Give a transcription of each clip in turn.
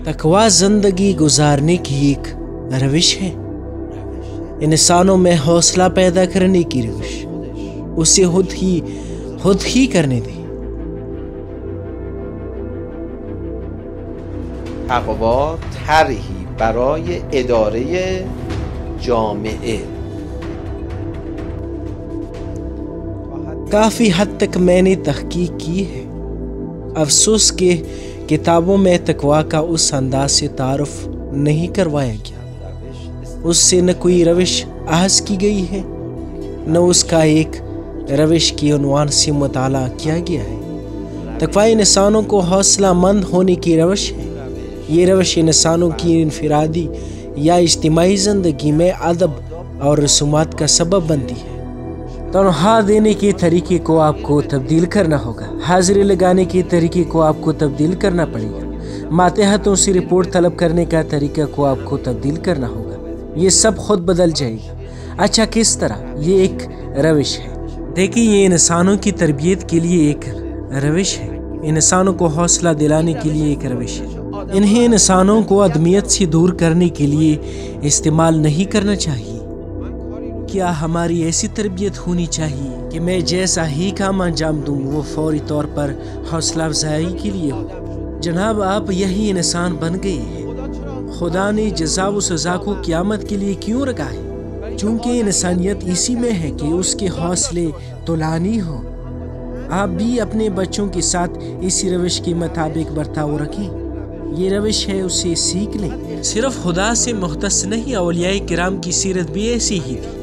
तकवा जिंदगी गुजारने की एक रविश है, इंसानों में हौसला पैदा करने की रविश, उसे खुद ही करने दे. تقوا طرحی برای اداره جامعه. काफ़ी हद तक मैंने तहकीक की है. अफसोस के किताबों में तकवा का उस अंदाज से तारुफ नहीं करवाया गया. उससे न कोई रविश आहज की गई है, न उसका एक रविश के उन्वान से मुताला किया गया है. तकवा इंसानों को हौसला मंद होने की रविश है. ये रविश इंसानों की इनफरादी या इज्तिमाई ज़िंदगी में अदब और रसूमात का सबब बनती है. तनख्वाह देने के तरीके को आपको तब्दील करना होगा. हाजिरी लगाने के तरीके को आपको तब्दील करना पड़ेगा. मातहतों से रिपोर्ट तलब करने का तरीका को आपको तब्दील करना होगा. ये सब खुद बदल जाएगा. अच्छा, किस तरह? ये एक रविश है. देखिए, ये इंसानों की तरबियत के लिए एक रविश है, इंसानों को हौसला दिलाने के लिए एक रविश है. इन्हें इंसानों को अदमियत से दूर करने के लिए इस्तेमाल नहीं करना चाहिए. क्या हमारी ऐसी तरबियत होनी चाहिए कि मैं जैसा ही काम अंजाम दूं वो फौरी तौर पर हौसला अफजाई के लिए हो? जनाब, आप यही इंसान बन गए हैं. खुदा ने जज़ा व सज़ा को क़यामत के लिए क्यों रखा है? चूँकि इंसानियत इसी में है कि उसके हौसले तुलानी हो. आप भी अपने बच्चों के साथ इसी रविश के मुताबिक बर्ताव रखें. ये रविश है, उसे सीख लें. सिर्फ खुदा से मुख्तस नहीं, औलियाए किराम की सीरत भी ऐसी ही थी.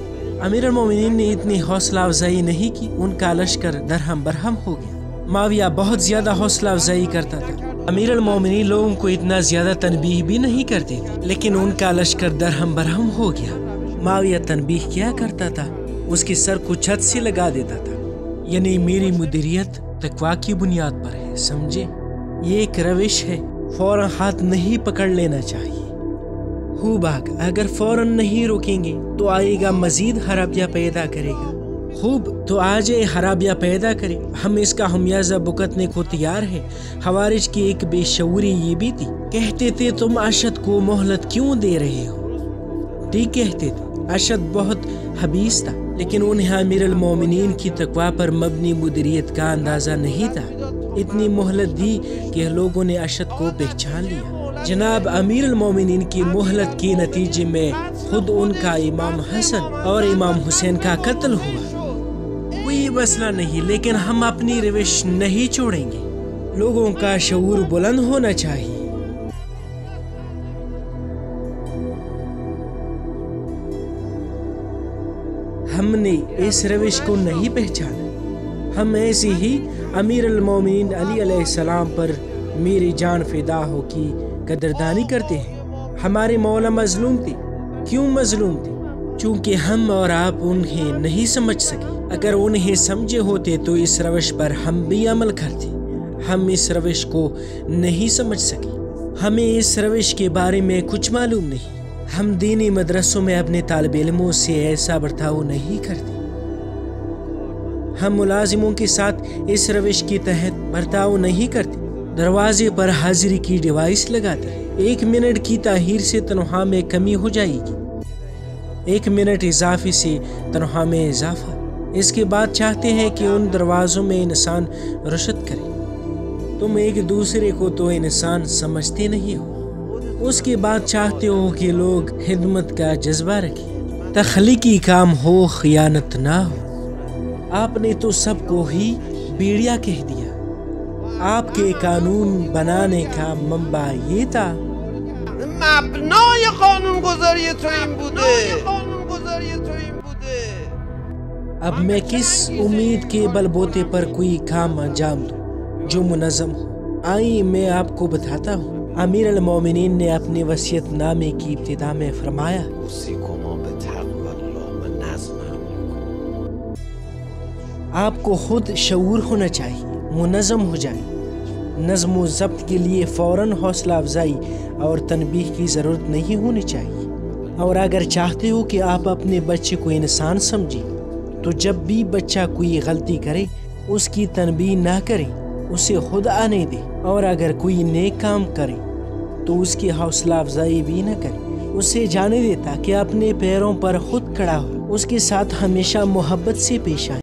अमीर अल-मोमिनीन ने इतनी हौसला अफजाई नहीं की, उनका लश्कर दरहम बरहम हो गया. माविया बहुत ज़्यादा हौसला अफजाई करता था. अमीर अल-मोमिनीन लोगों को इतना ज़्यादा तनबीह भी नहीं करते थे, लेकिन उनका लश्कर दरहम बरहम हो गया. माविया तनबीह क्या करता था? उसके सर को छत से लगा देता था. यानी मेरी मुदीरियत तकवा की बुनियाद पर है, समझे? ये एक रविश है. फौरन हाथ नहीं पकड़ लेना चाहिए. खूबाग अगर फौरन नहीं रोकेंगे तो आएगा मजीद खराबियाँ पैदा करेगा. खूब तो आ जाए, खराबियाँ पैदा करे. हम इसका खमियाजा भुगतने को तैयार है. खवारिज की एक बेशऊरी ये भी थी. कहते थे तुम अशद को मोहलत क्यों दे रहे हो? ठीक कहते थे. अशद बहुत हबीस था, लेकिन उन्हें अमीर अल-मोमिनीन की तकवा पर मबनी मुदीरियत का अंदाज़ा नहीं था. इतनी मोहलत दी कि लोगों ने अशद को पहचान लिया. जनाब, अमीर अल-मोमिनीन की मोहलत के नतीजे में खुद उनका इमाम हसन और इमाम हुसैन का कत्ल हुआ. कोई मसला नहीं, लेकिन हम अपनी रविश नहीं छोड़ेंगे. लोगों का शऊर बुलंद होना चाहिए. हमने इस रविश को नहीं पहचाना. हम ऐसे ही अमीर अल-मोमिनीन अली अलैहिस्सलाम पर मेरी जान फिदा हो की कदरदानी करते हैं. हमारे मौला मजलूम थे. क्यों मजलूम थे? चूँकि हम और आप उन्हें नहीं समझ सके. अगर उन्हें समझे होते तो इस रविश पर हम भी अमल करते. हम इस रविश को नहीं समझ सके. हमें इस रविश के बारे में कुछ मालूम नहीं. हम दीनी मदरसों में अपने तालिब इल्मों से ऐसा बर्ताव नहीं करते. हम मुलाजिमों के साथ इस रविश के तहत बर्ताव नहीं करते. दरवाजे पर हाजिरी की डिवाइस लगाते हैं. 1 मिनट की ताहीर से तनख्वाह में कमी हो जाएगी. 1 मिनट इजाफे से तनख्वाह में इजाफा. इसके बाद चाहते हैं कि उन दरवाज़ों में इंसान रुशत करे. तुम एक दूसरे को तो इंसान समझते नहीं हो. उसके बाद चाहते हो कि लोग खिदमत का जज्बा रखें. तख्लीकी काम हो, खियानत ना हो. आपने तो सबको ही बेड़िया कह दिया. आपके कानून बनाने का मंबा ये था. مبنای قانونگذاری تو این بوده. अब मैं किस उम्मीद के बलबूते पर कोई काम अंजाम दूं जो मुनज़्ज़म हो? आइए मैं आपको बताता हूँ. अमीर अल-मोमिनीन ने अपने वसीयत नामे की इब्तिदा में फरमाया, आपको खुद शऊर होना चाहिए, मुनज़्ज़म हो जाए. नज़्म व ज़ब्त के लिए फ़ौरन हौसला अफजाई और तनबीह की ज़रूरत नहीं होनी चाहिए. और अगर चाहते हो कि आप अपने बच्चे को इंसान समझें तो जब भी बच्चा कोई गलती करे उसकी तनबीह ना करें, उसे खुद आने दें. और अगर कोई नेक काम करे تو اس کی حوصلہ افزائی بھی نہ کرے، اسے جانے دے تاکہ اپنے پیروں پر خود کھڑا ہو، اس کے ساتھ ہمیشہ محبت سے پیش آئے۔